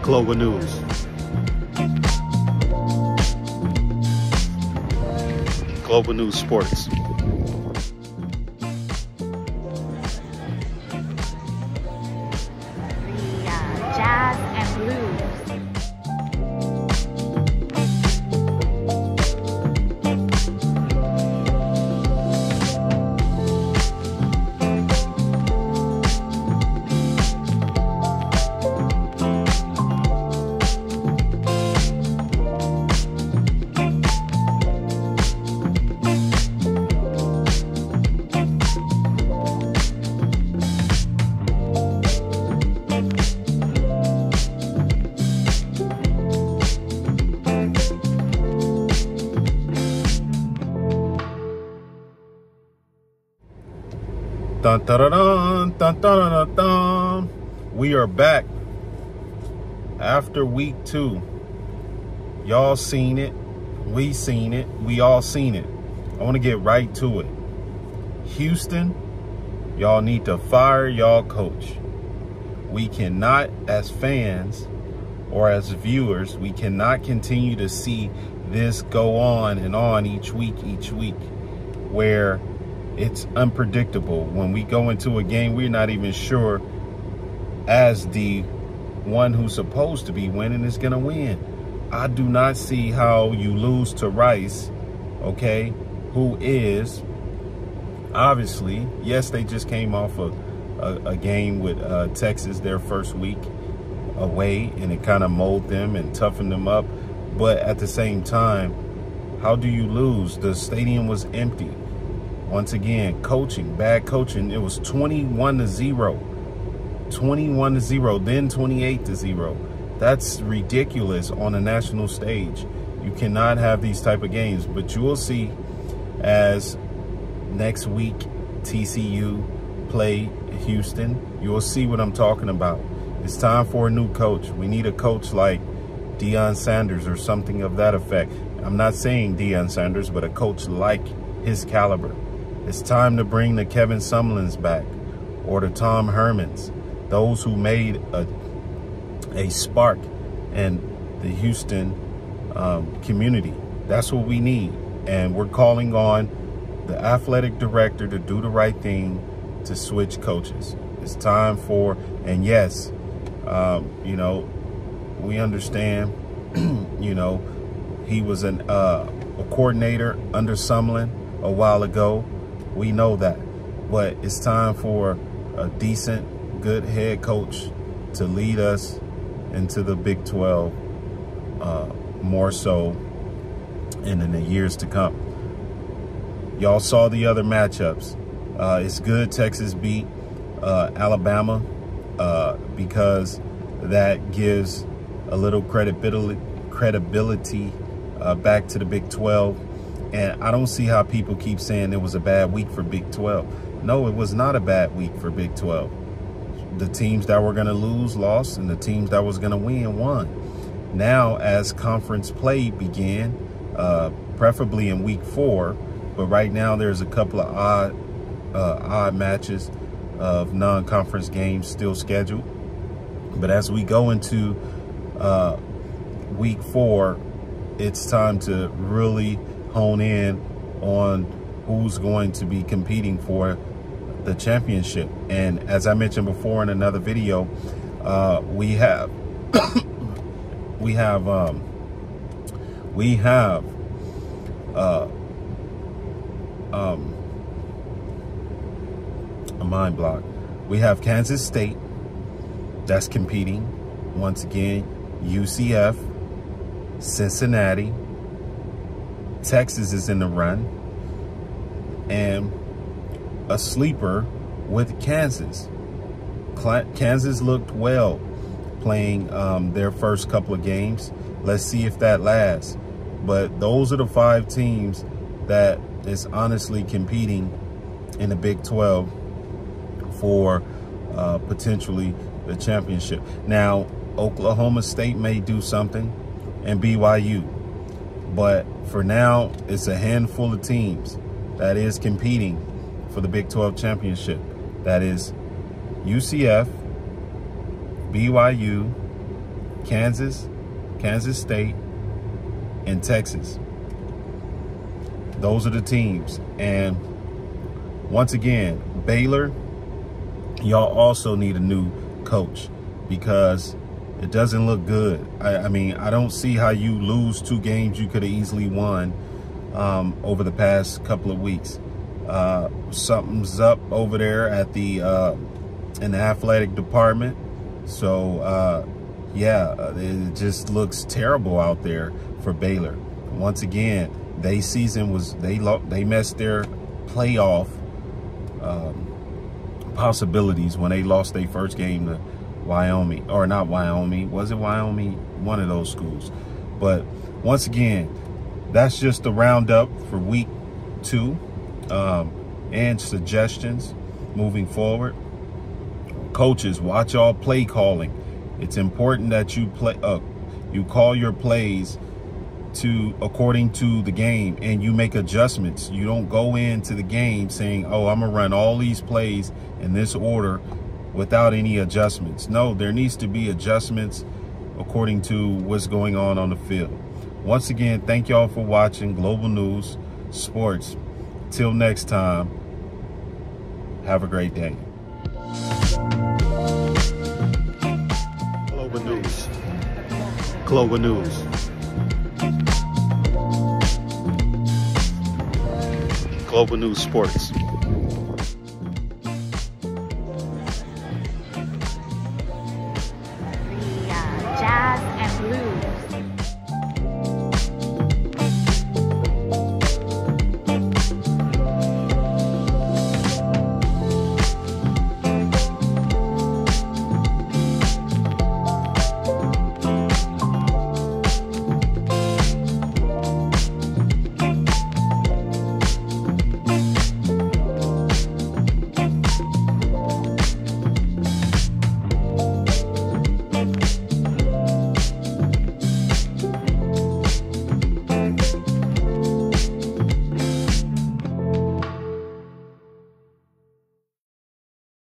Global News. Global News Sports. Jazz and blues. Dun, dun, dun, dun, dun, dun, dun. We are back after week 2. Y'all seen it. We seen it. We all seen it. I want to get right to it. Houston, y'all need to fire y'all coach. We cannot, as fans or as viewers, we cannot continue to see this go on and on each week, where it's unpredictable. When we go into a game, we're not even sure as the one who's supposed to be winning is going to win. I do not see how you lose to Rice, okay, who is obviously, yes, they just came off a game with Texas their first week away, and it kind of molded them and toughened them up. But at the same time, how do you lose? The stadium was empty. Once again, coaching, bad coaching. It was 21-0, 21-0, then 28-0. That's ridiculous on a national stage. You cannot have these type of games. But you will see as next week TCU play Houston, you'll see what I'm talking about. It's time for a new coach. We need a coach like Deion Sanders or something of that effect. I'm not saying Deion Sanders, but a coach like his caliber. It's time to bring the Kevin Sumlins back, or the Tom Hermans, those who made a spark in the Houston community. That's what we need. And we're calling on the athletic director to do the right thing, to switch coaches. It's time for, and yes, you know, we understand, you know, he was a coordinator under Sumlin a while ago. We know that, but it's time for a decent, good head coach to lead us into the Big 12 more so and in the years to come. Y'all saw the other matchups. It's good Texas beat Alabama because that gives a little credibility back to the Big 12. And I don't see how people keep saying it was a bad week for Big 12. No, it was not a bad week for Big 12. The teams that were going to lose lost, and the teams that was going to win won. Now, as conference play began, preferably in week 4, but right now there's a couple of odd matches of non-conference games still scheduled. But as we go into week 4, it's time to really hone in on who's going to be competing for the championship. And as I mentioned before in another video, we have a mind block. We have Kansas State that's competing once again, UCF, Cincinnati, Texas is in the run, and a sleeper with Kansas. Kansas looked well playing their first couple of games. Let's see if that lasts. But those are the 5 teams that is honestly competing in the Big 12 for potentially the championship. Now, Oklahoma State may do something, and BYU. But for now, it's a handful of teams that is competing for the Big 12 championship. That is UCF, BYU, Kansas, Kansas State, and Texas. Those are the teams. And once again, Baylor, y'all also need a new coach because it doesn't look good. I mean, I don't see how you lose 2 games you could have easily won over the past couple of weeks. Something's up over there at the in the athletic department. So yeah, it just looks terrible out there for Baylor. Once again, they messed their playoff possibilities when they lost their first game to Wyoming, or not Wyoming. Was it Wyoming? One of those schools. But once again, that's just the roundup for week 2 and suggestions moving forward. Coaches, watch all play calling. It's important that you you call your plays according to the game, and you make adjustments. You don't go into the game saying, oh, I'm gonna run all these plays in this order without any adjustments. No, there needs to be adjustments according to what's going on the field. Once again, thank y'all for watching Global News Sports. Till next time, have a great day. Global News. Global News. Global News Sports.